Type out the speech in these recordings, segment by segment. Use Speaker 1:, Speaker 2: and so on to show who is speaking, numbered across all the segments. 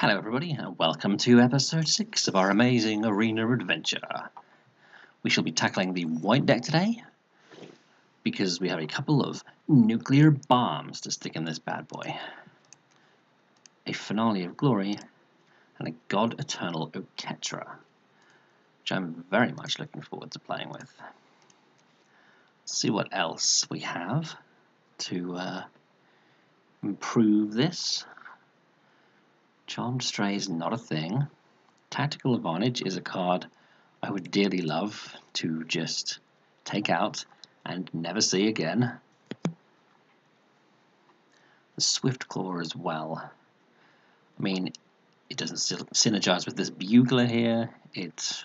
Speaker 1: Hello everybody and welcome to episode 6 of our amazing arena adventure. We shall be tackling the white deck today because we have a couple of nuclear bombs to stick in this bad boy. A Finale of Glory and a God Eternal Oketra, which I'm very much looking forward to playing with. Let's see what else we have to improve this. Charmed Stray is not a thing. Tactical Advantage is a card I would dearly love to just take out and never see again. The Swift Claw as well. I mean, it doesn't synergize with this Bugler here. It's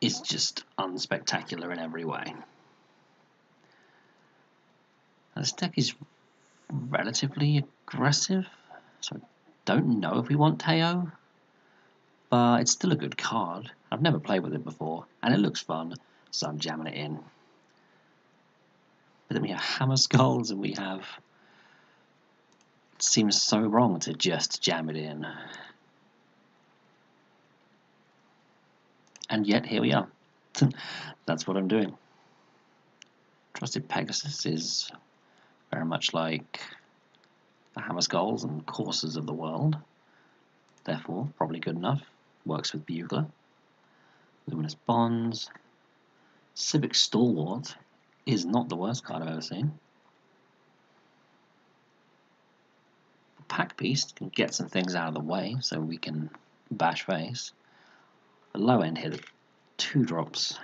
Speaker 1: just unspectacular in every way. This deck is relatively aggressive, so I don't know if we want Teo, but it's still a good card. I've never played with it before, and it looks fun, so I'm jamming it in. But then we have Hammer Skulls, and we have... It seems so wrong to just jam it in. And yet, here we are. That's what I'm doing. Trusted Pegasus is very much like the Hammer Skulls and Coursers of the world. Therefore, probably good enough. Works with Bugler. Luminous Bonds. Civic Stalwart is not the worst card I've ever seen. Pack Piece can get some things out of the way so we can bash face. The low end here, the 2 drops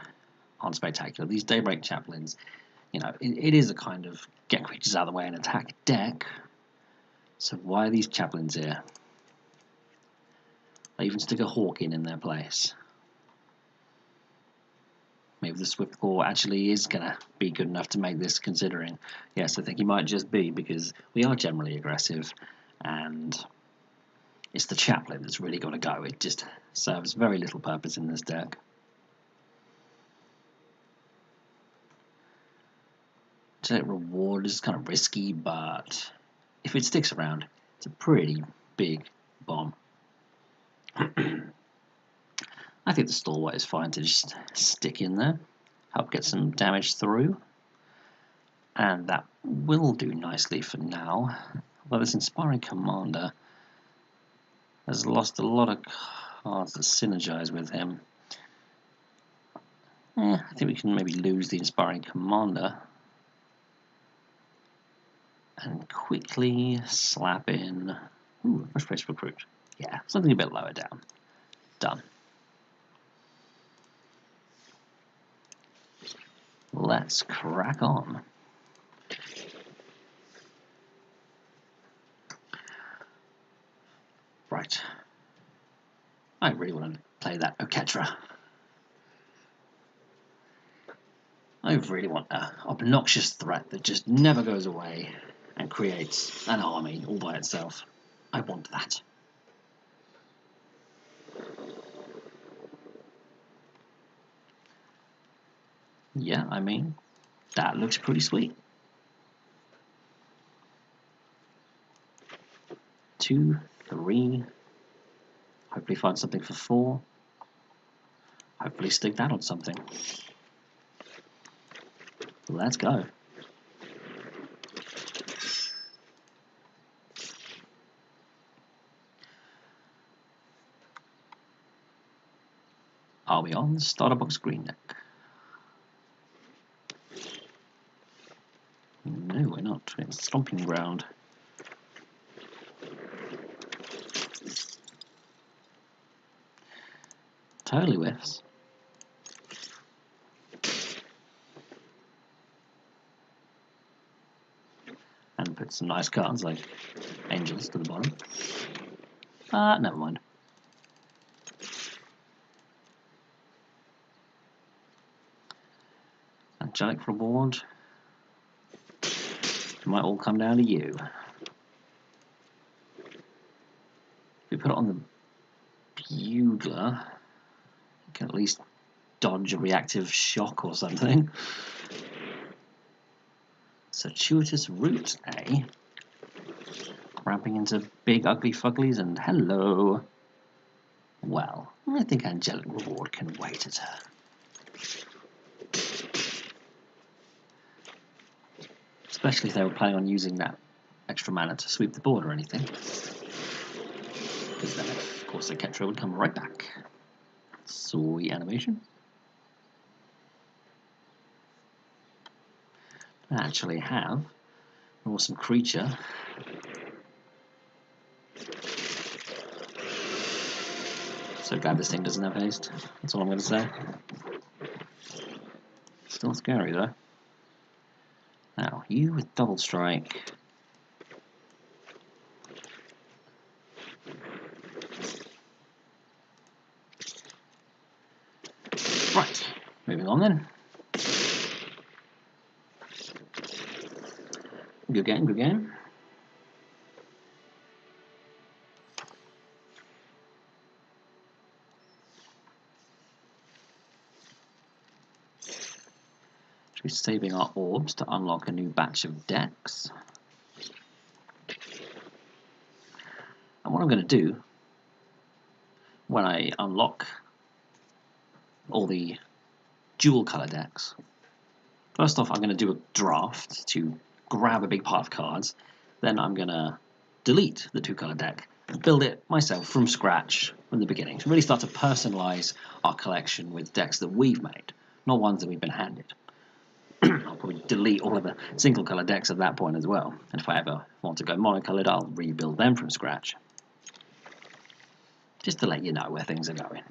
Speaker 1: aren't spectacular. These Daybreak Chaplains, you know, it is a kind of get creatures out of the way and attack deck. So why are these Chaplains here? I even stick a Hawk in their place. Maybe the Swift Claw actually is going to be good enough to make this, considering. Yes, I think he might just be, because we are generally aggressive, and it's the Chaplain that's really got to go. It just serves very little purpose in this deck. Select Reward is kind of risky, but if it sticks around, it's a pretty big bomb. I think the Stalwart is fine to just stick in there, help get some damage through, and that will do nicely for now. Although this Inspiring Commander has lost a lot of cards that synergize with him. I think we can maybe lose the Inspiring Commander and quickly slap in Fresh Face Recruit. Yeah, something a bit lower down. Done. Let's crack on. Right. I really want to play that Oketra. I really want an obnoxious threat that just never goes away and creates an army all by itself. I want that. Yeah, I mean, that looks pretty sweet. 2, 3. Hopefully find something for 4. Hopefully stick that on something. Let's go. Are we on the starter box green deck? No, we're not. It's Stomping Ground. Totally whiffs. And put some nice cards like Angels to the bottom. Never mind. Angelic Reward. It might all come down to you. If we put it on the Bugler, you can at least dodge a reactive shock or something. Circuitous Route, eh? ramping into big ugly fuglies, and hello. Well, I think angelic reward can wait a turn. Especially if they were planning on using that extra mana to sweep the board or anything. Because then, of course, the Ketra would come right back. Sweet animation. I actually have an awesome creature. So glad this thing doesn't have haste. That's all I'm going to say. Still scary though. Now, you with double strike. Right, moving on then. Good game, good game. We're saving our orbs to unlock a new batch of decks. And what I'm going to do when I unlock all the dual colour decks, first off I'm going to do a draft to grab a big pile of cards, then I'm going to delete the two colour deck and build it myself from scratch from the beginning to really start to personalise our collection with decks that we've made, not ones that we've been handed. I'll probably delete all of the single colour decks at that point as well, and if I ever want to go monocoloured I'll rebuild them from scratch. Just to let you know where things are going.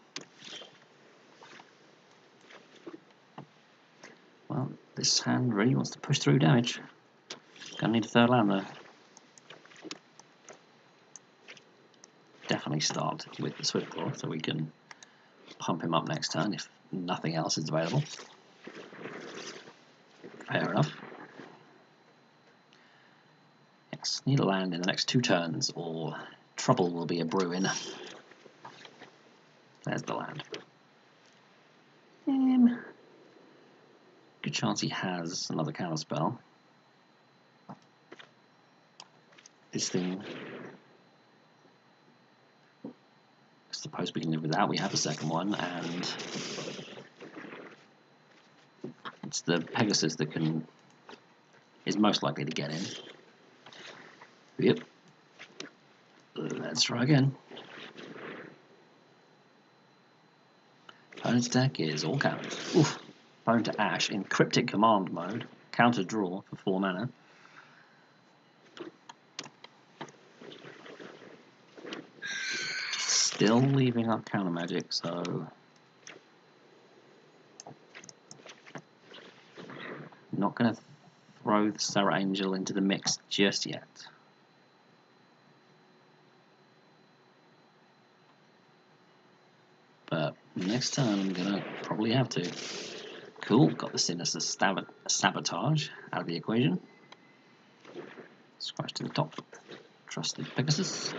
Speaker 1: Well, this hand really wants to push through damage. Gonna need a third land though. Definitely start with the Swift Claw so we can pump him up next turn if nothing else is available. Fair enough. Yes, need a land in the next 2 turns or trouble will be a brewing. There's the land. Good chance he has another counter spell. This thing, I suppose we can live without. We have a second one, and it's the Pegasus that is most likely to get in. Yep. Let's try again. Opponent's deck is all counters. Oof. Opponent to Ash in Cryptic Command mode. Counter draw for 4 mana. Still leaving up counter magic, so not going to throw the Sarah Angel into the mix just yet. But next turn I'm going to probably have to. Cool, got the Sinister Sabotage out of the equation. Scratch to the top. Trusted Pegasus.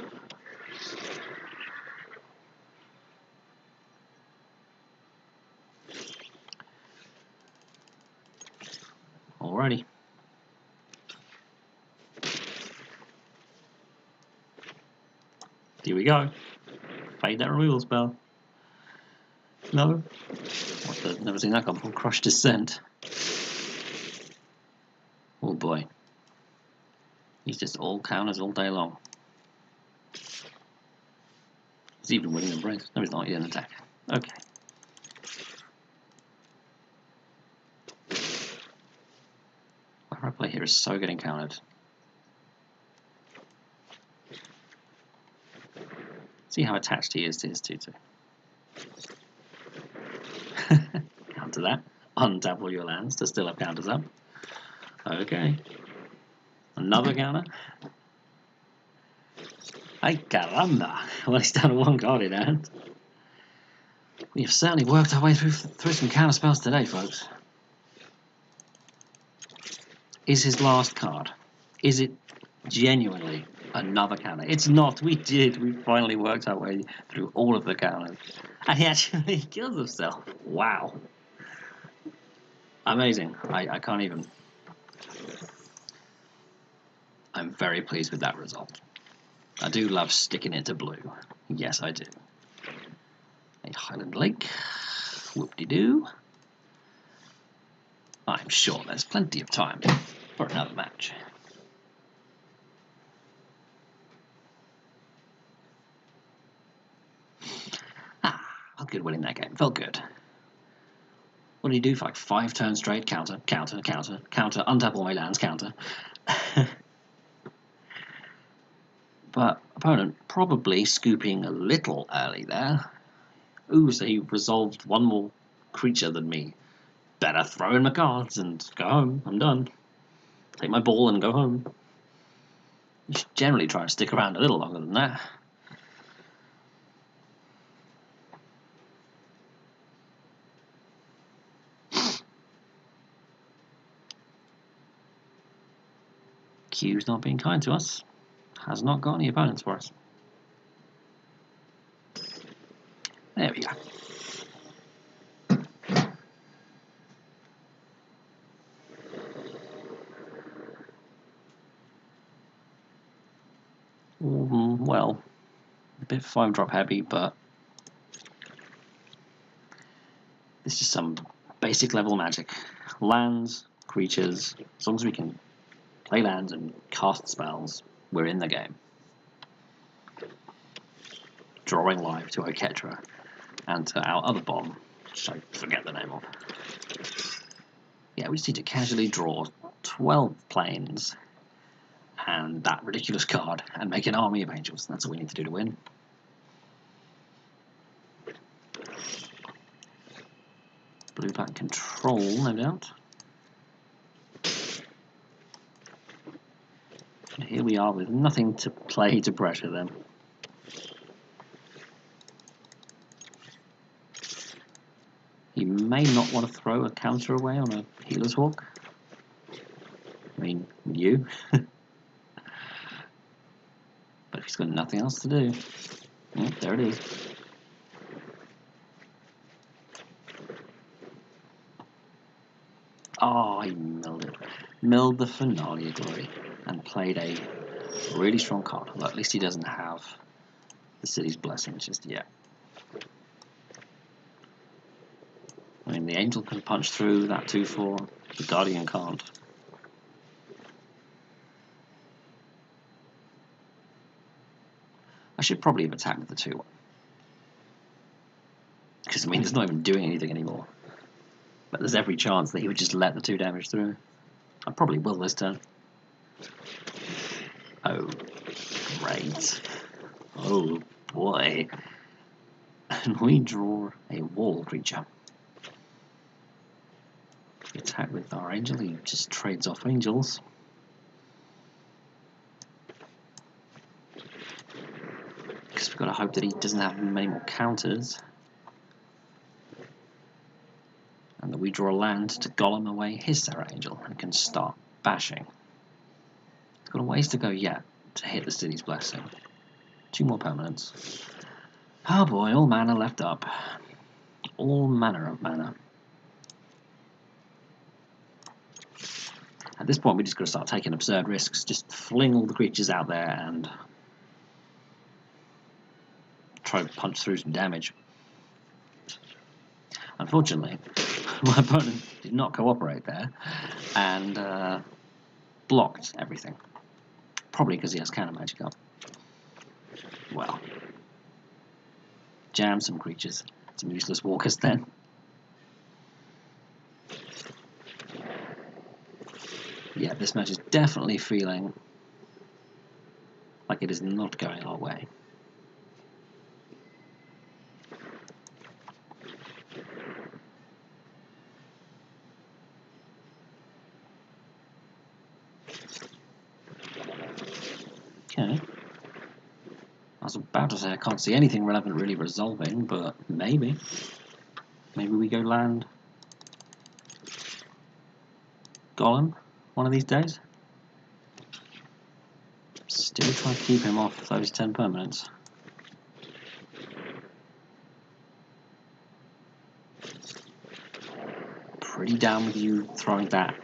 Speaker 1: Alrighty. Here we go. Fade that removal spell. No. What the? Never seen that come before. Crush Descent. Oh boy. He's just all counters all day long. He's even winning the race. No, he's not. He's an attack. Okay. Whatever I play here is so getting countered. See how attached he is to his 2/2. Counter that. Untap all your lands to still have counters up. Okay. Another counter. Ay caramba! Well, he's down to 1 card in hand. We have certainly worked our way through some counter spells today, folks. Is his last card? Is it genuinely another counter? It's not. We finally worked our way through all of the counters. And he actually kills himself. Wow. Amazing. I can't even. I'm very pleased with that result. I do love sticking it to blue. Yes, I do. A Highland Lake. Whoop-de-doo. I'm sure there's plenty of time for another match. Felt good winning that game. Felt good. What did he do for like 5 turns straight? Counter, counter, counter, counter, untap all my lands, counter. But opponent probably scooping a little early there. Ooh, so he resolved one more creature than me. Better throw in my cards and go home. I'm done. Take my ball and go home. You should generally try and stick around a little longer than that. Q's not being kind to us. Has not got any opponents for us. There we go. Well, a bit 5-drop heavy, but this is some basic level magic. Lands, creatures, as long as we can play lands and cast spells, we're in the game. Drawing live to Oketra and to our other bomb, which I forget the name of. Yeah, we just need to casually draw 12 planes and that ridiculous card and make an army of angels. That's all we need to do to win. Blue-black control, no doubt. And here we are with nothing to play to pressure them. He may not want to throw a counter away on a Healer's Hawk. I mean, you. But if he's got nothing else to do, there it is. Oh, he milled it. Milled the finale glory and played a really strong card. Well, at least he doesn't have the City's Blessing just yet. I mean, the Angel can punch through that 2/4, the Guardian can't. I should probably have attacked with the 2/1. Because, I mean, it's not even doing anything anymore. But there's every chance that he would just let the 2 damage through. I probably will this turn. Oh, great. Oh, boy. And we draw a wall creature. We attack with our angel, he just trades off angels. Because we've got to hope that he doesn't have many more counters. And that we draw land to golem away his Sarah Angel and can start bashing. He's got a ways to go yet to hit the City's Blessing. 2 more permanents. Oh boy, all mana left up. All manner of mana. At this point, we just got to start taking absurd risks. Just fling all the creatures out there and try to punch through some damage. Unfortunately, my opponent did not cooperate there and blocked everything. Probably because he has counter magic up. Well, jam some creatures, some useless walkers then. Yeah, this match is definitely feeling like it is not going our way. Okay. I was about to say I can't see anything relevant really resolving, but maybe. Maybe we go land Golem one of these days. Still trying to keep him off those 10 permanents. Pretty down with you throwing that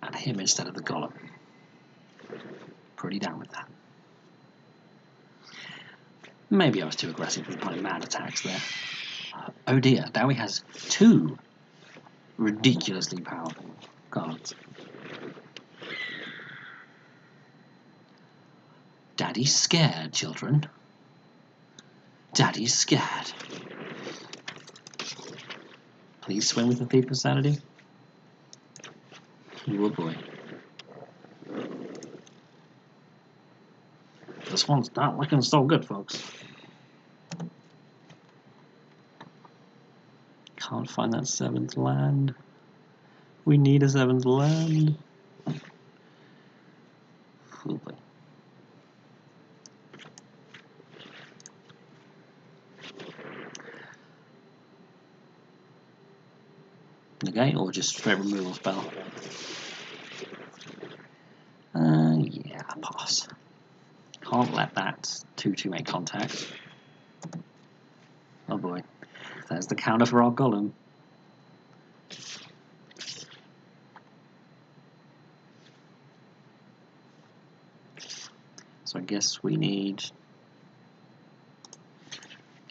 Speaker 1: at him instead of the Golem. Pretty down with that. Maybe I was too aggressive with my mad attacks there. Oh dear, now he has 2 ridiculously powerful cards. Daddy's scared, children. Daddy's scared. Please swim with the Thief of Sanity. Oh boy. This one's not looking so good, folks. Can't find that 7th land. We need a 7th land. Oh boy. Negate or just straight removal spell? Yeah, pass. Can't let that 2/2 make contact. Oh boy. There's the counter for our golem. So I guess we need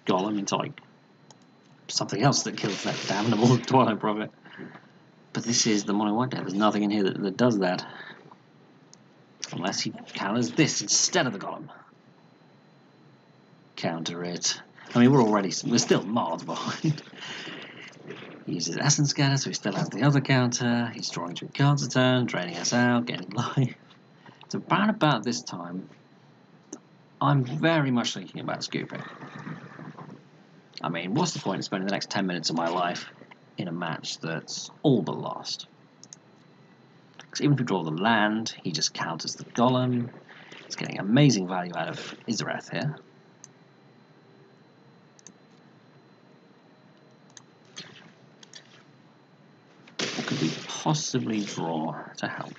Speaker 1: golem into like something else that kills that damnable Twilight Prophet. But this is the mono white deck. There's nothing in here that does that. Unless he counters this instead of the golem. Counter it. I mean, we're still miles behind. He uses Essence Scatter, so he still has the other counter. He's drawing 2 cards a turn, draining us out, getting life. So about this time, I'm very much thinking about scooping. I mean, what's the point of spending the next 10 minutes of my life in a match that's all but lost? Because even if we draw the land, he just counters the golem. He's getting amazing value out of Izareth here. What could we possibly draw to help?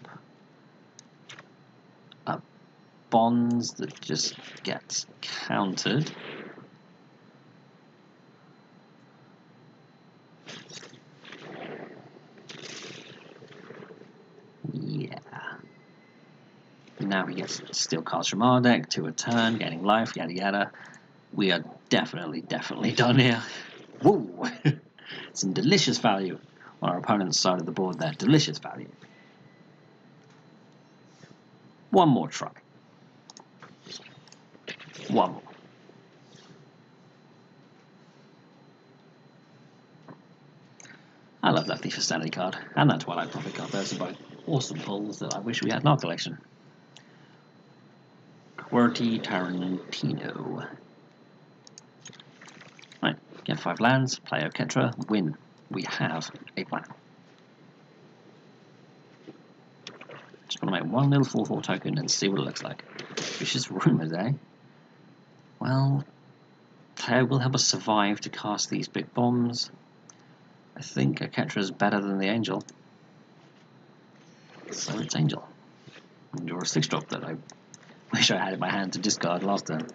Speaker 1: Bonds that just gets countered. Yeah. Now he gets steal cards from our deck to a turn, getting life, yada yada. We are definitely done here. Woo! Some delicious value on our opponent's side of the board there. Delicious value. One more try. One more. I love that Thief of Sanity card and that Twilight Prophet card. Those are both awesome pulls that I wish we had in our collection. QWERTY Tarantino. Right, get 5 lands, play Oketra, win. We have a plan. Just want to make one little 4/4 token and see what it looks like. Vicious Rumours, eh? Well, Teo will help us survive to cast these big bombs. I think Oketra is better than the Angel. So it's Angel. And draw a 6-drop that I wish I had in my hand to discard last turn.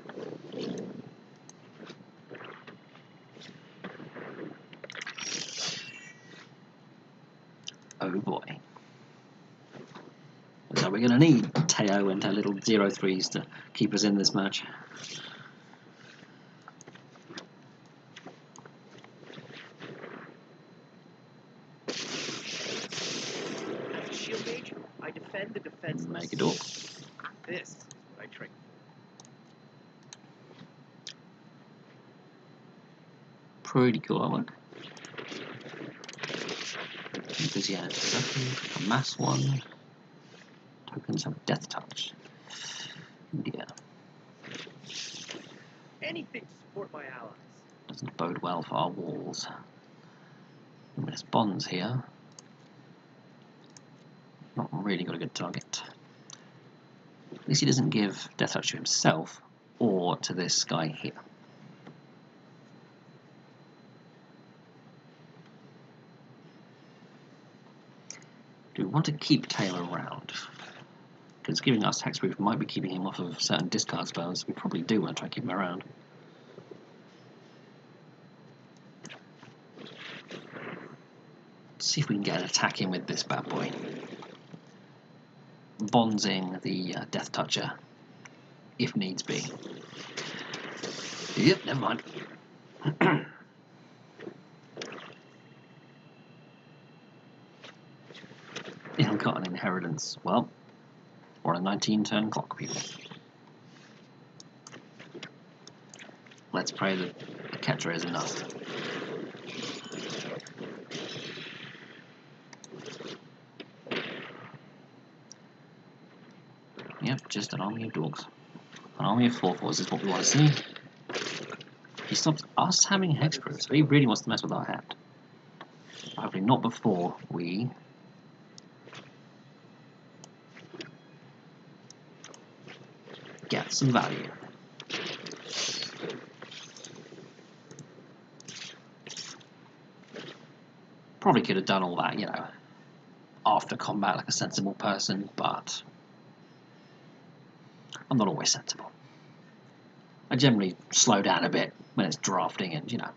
Speaker 1: Oh boy. So we're going to need Teo and her little 0/3s to keep us in this match.
Speaker 2: Shield Mage, I defend the defenseless.
Speaker 1: Make it up.
Speaker 2: This is what I train.
Speaker 1: Pretty cool artwork. Enthusiasm, a mass one. Tokens have Death Touch. Yeah.
Speaker 2: Anything to support my allies.
Speaker 1: Doesn't bode well for our walls. There's bonds here. Not really got a good target. At least he doesn't give Death Touch to himself or to this guy here. Do we want to keep Taylor around? Because giving us hexproof might be keeping him off of certain discard spells. We probably do want to try to keep him around. Let's see if we can get an attack in with this bad boy. Bonzing the Death Toucher, if needs be. Yep, never mind. Ill-gotten inheritance. Well, or a 19-turn clock, people. Let's pray that the Ketra is enough. Yep, just an army of dogs. An army of 4/4s is what we want to see. He stops us having hexproof, so he really wants to mess with our hand. Hopefully not before we get some value. Probably could have done all that, you know, after combat like a sensible person, but I'm not always sensible. I generally slow down a bit when it's drafting and, you know.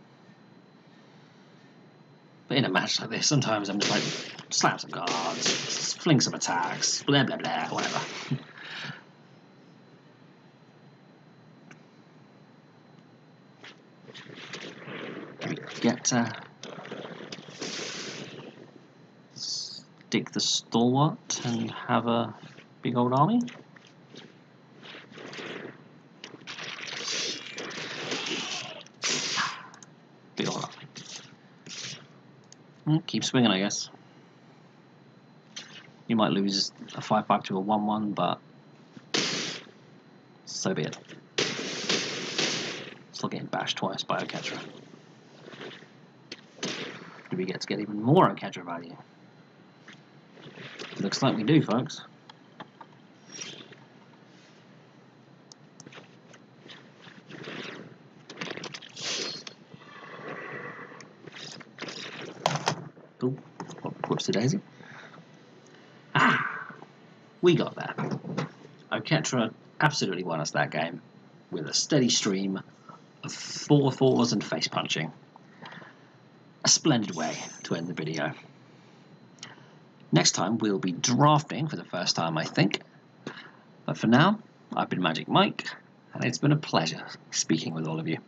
Speaker 1: But in a match like this, sometimes I'm just like, slap some cards, fling some attacks, blah blah blah, whatever. We get stick the stalwart and have a big old army. Big old army. Keep swinging, I guess. You might lose a 5/5 to a 1/1, but so be it. Still getting bashed twice by Oketra. Do we get to get even more Oketra value? Looks like we do, folks. Oh, whoops-a-daisy. We got there. Oketra absolutely won us that game with a steady stream of 4/4s and face punching. A splendid way to end the video. Next time we'll be drafting for the first time, I think. But for now, I've been Magic Mike, and it's been a pleasure speaking with all of you.